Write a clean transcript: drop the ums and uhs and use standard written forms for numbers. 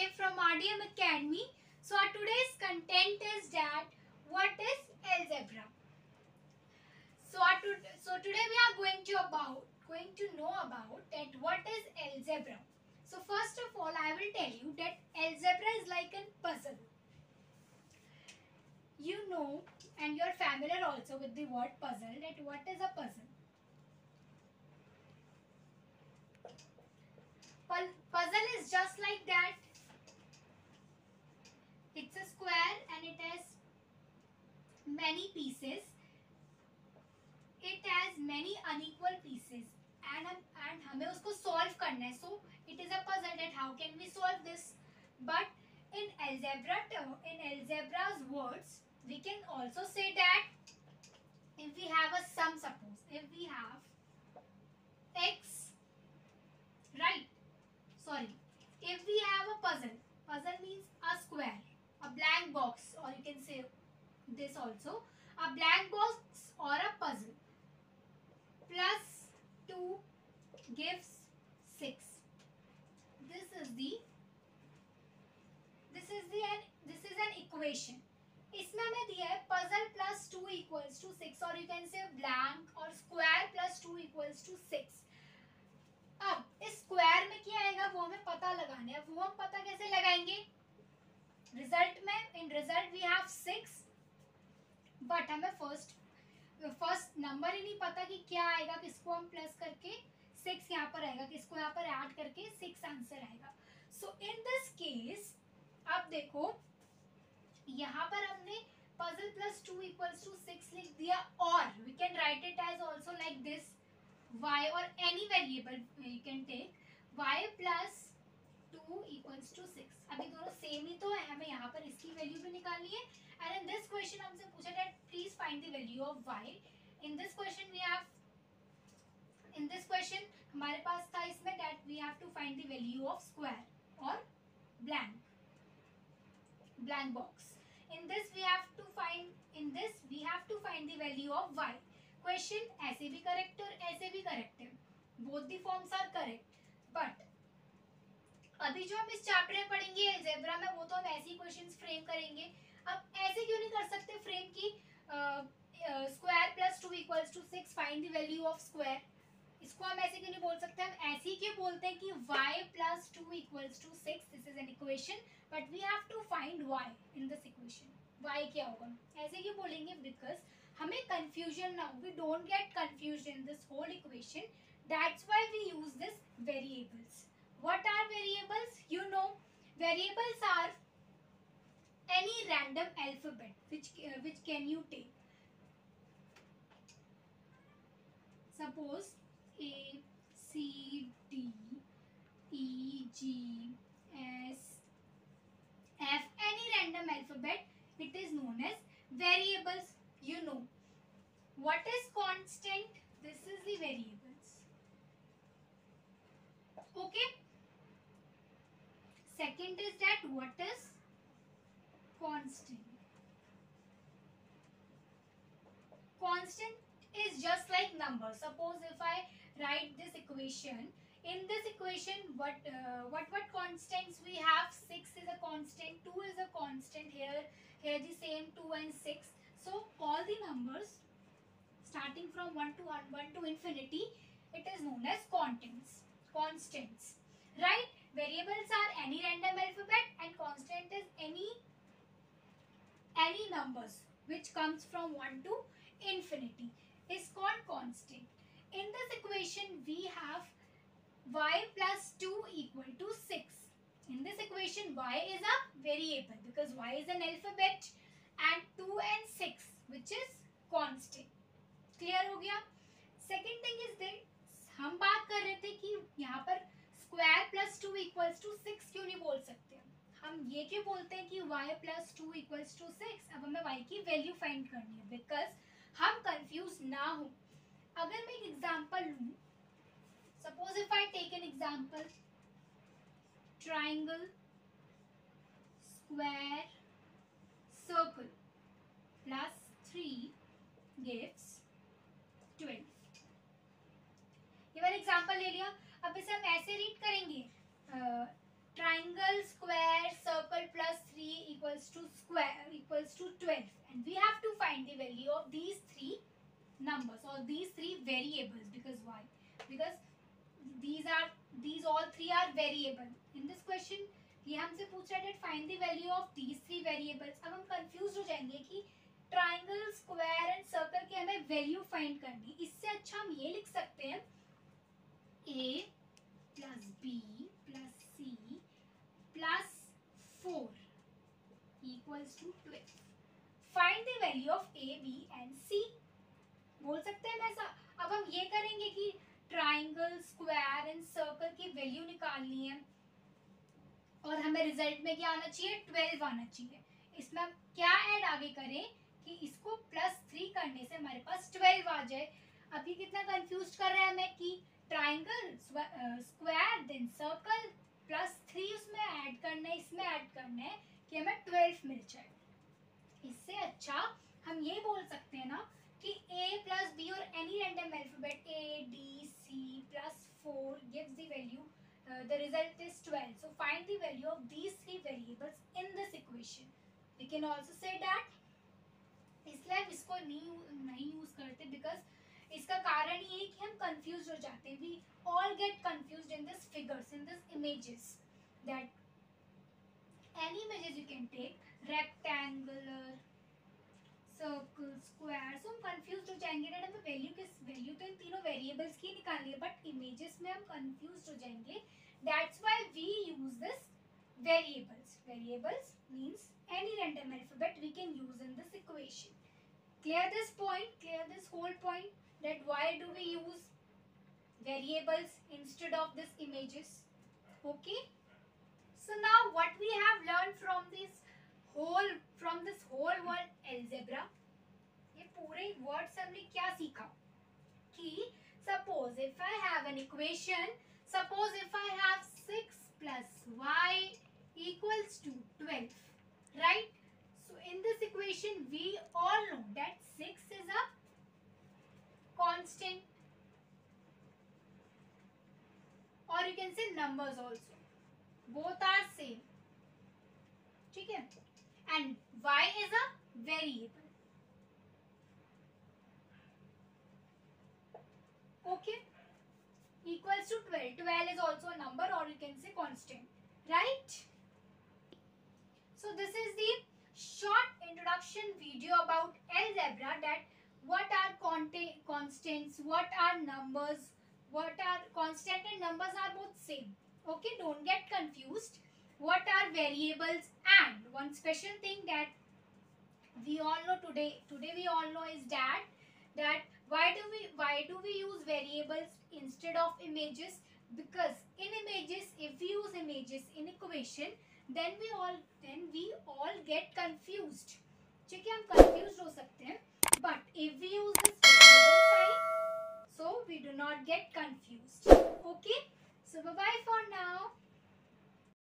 Dev from RDM Academy. So our today's content is that what is algebra. So today we are going to know about that what is algebra. So first of all, I will tell you that algebra is like a puzzle. You know, and you are familiar also with the word puzzle. That what is a puzzle? Puzzle is just like that. It's a square and it has many pieces. It has many unequal pieces and हमें उसको solve करना है. So it is a puzzle that how can we solve this? But in algebra's words, we can also say that if we have a sum, suppose if we have x, right? Sorry, if we have a puzzle means a square, a blank box, or you can say this also, a blank box or a puzzle. Plus 2 gives 6. This is an equation. इसमें हमें दिया है puzzle plus 2 equals to 6, or you can say blank or square plus 2 equals to 6. अब इस square में क्या आएगा वो हमें पता लगाना है. वो हम पता कैसे लगाएंगे? रिजल्ट में, in result we have 6, but हमें फर्स्ट नंबर ही नहीं पता कि क्या आएगा, किसको हम प्लस करके 6 यहाँ पर आएगा, किसको यहाँ पर ऐड करके 6 आंसर आएगा. सो इन दिस केस अब देखो यहाँ पर हमने पजल प्लस 2 इक्वल्स टू 6 लिख दिया, और we can write it as also like this y or any variable you can take y plus 2 equals to 6. अभी दोनों सेम ही तो है, हमें यहाँ पर इसकी वैल्यू भी निकालनी है. एंड इन दिस क्वेश्चन हमसे पूछा था please find the value of y. In this question हमारे पास था इसमें that we have to find the value of square और blank box. In this we have to find the value of y. Question ऐसे भी correct और ऐसे भी करेक्ट है, both the forms are correct. But अभी जो हम इस चैप्टर में पढ़ेंगे अलजेब्रा में, वो तो हम ऐसे ही क्वेश्चंस फ्रेम करेंगे. अब ऐसे क्यों नहीं कर सकते फ्रेम की square plus 2 equals to 6 find the value of square. इसको हम ऐसे क्यों नहीं बोल सकते? हम ऐसे ही क्यों बोलते हैं कि y plus 2 equals to 6, this is an equation, but we have to find y in this equation. y क्या होगा? ऐसे क्यों बोलेंगे? बिकॉज हमें कंफ्यूजन ना हो, we don't get confused in this whole equation. That's why we use this variables. What are variables? You know, variables are any random alphabet which can you take. Suppose A, C, D, E, G, S, F, any random alphabet, it is known as variables. You know what is constant? This is the variables. Okay. Second is that what is constant? Constant is just like number. Suppose if I write this equation, in this equation what constants we have? 6 is a constant, 2 is a constant, here the same 2 and 6. So all the numbers starting from 1 to infinity, it is known as constants, right? Variables are any random alphabet and constant is any numbers which comes from 1 to infinity is called constant. In this equation we have y plus 2 equal to 6. In this equation y is a variable because y is an alphabet, and 2 and 6 which is constant. Clear हो गया? Second thing is that हम बात कर रहे थे कि यहाँ पर स्क्वायर प्लस 2 इक्वल्स टू 6 क्यों नहीं बोल सकते? हम ये क्यों बोलते हैं कि y प्लस 2 इक्वल्स टू 6? अब हमें y की वैल्यू फाइंड करनी है बिकॉज हम कंफ्यूज ना हो. अगर मैं एक एग्जांपल लूँ, suppose if I take an example, triangle, square, circle plus 3 gives 12. ये वाला एग्जांपल ले लिया. अब इसे हम ऐसे रीड करेंगे, triangle, square, equals to square equals to 12, and we have to find the value of these three numbers or these three variables. Because why? Because these all three are variable. In this question ये हमसे पूछ रहा है find the value of these three variables. अब हम confuse हो जाएंगे कि ट्राइंगल, स्क्वायर एंड सर्कल की हमें वैल्यू फाइंड करनी. इससे अच्छा हम ये लिख सकते हैं a plus b plus c plus 4 equals to 12. Find the value of a, b and c. बोल सकते हैं ऐसा. अब हम ये करेंगे कि ट्राइंगल, स्क्वायर एंड सर्कल की वैल्यू निकालनी है और हमें रिजल्ट में क्या आना चाहिए? 12 आना चाहिए. इसमें हम क्या ऐड आगे करें कि इसको +3 करने से हमारे पास 12 आ जाए. अभी कितना कंफ्यूज कर रहा है हमें कि ट्राइंगल, स्क्वायर देन सर्कल +3 उसमें ऐड करना है, इसमें ऐड करना है कि हमें 12 मिल जाए. इससे अच्छा हम ये बोल सकते हैं ना कि a plus b or any random alphabet a, d, c plus 4 gives the value. The result is 12. So find the value of these three variables in this equation. We can also say that. इसलिए हम इसको नहीं use करते because इसका कारण ये है कि हम कंफ्यूज हो जाते हैं. We all get confused in this figures, in this images. That any images you can take, rectangular, circle, square. So हम कंफ्यूज हो जाएंगे ना. हमें वैल्यू तो इन तीनों वेरिएबल्स की निकालनी है, बट इमेजेस में हम कंफ्यूज हो जाएंगे. That's why we use this variables. Variables means any random alphabet we can use in this equation. Clear this point? Clear this whole point that why do we use variables instead of this images. Okay, so now what we have learn from this whole word algebra. ये पूरे words हमने क्या सीखा कि suppose if I have an equation, suppose if I have 6 plus y equals to 12, right? So in this equation we all know that 6 is a constant, or you can say numbers also, both are same. ठीक है? And y is a variable. Okay, equals to 12. 12 is also a number, or you can say constant, right? So this is the short introduction video about algebra, that what are constants, what are numbers, what are constant and numbers are both same. Okay, don't get confused. What are variables? And one special thing that we all know today we all know is that why do we use variables instead of images? Because in images, if we use images in equation, then we all get confused. ठीक है, हम confused हो सकते हैं, but if we use this variable sign, so we do not get confused. Okay, so bye bye for now.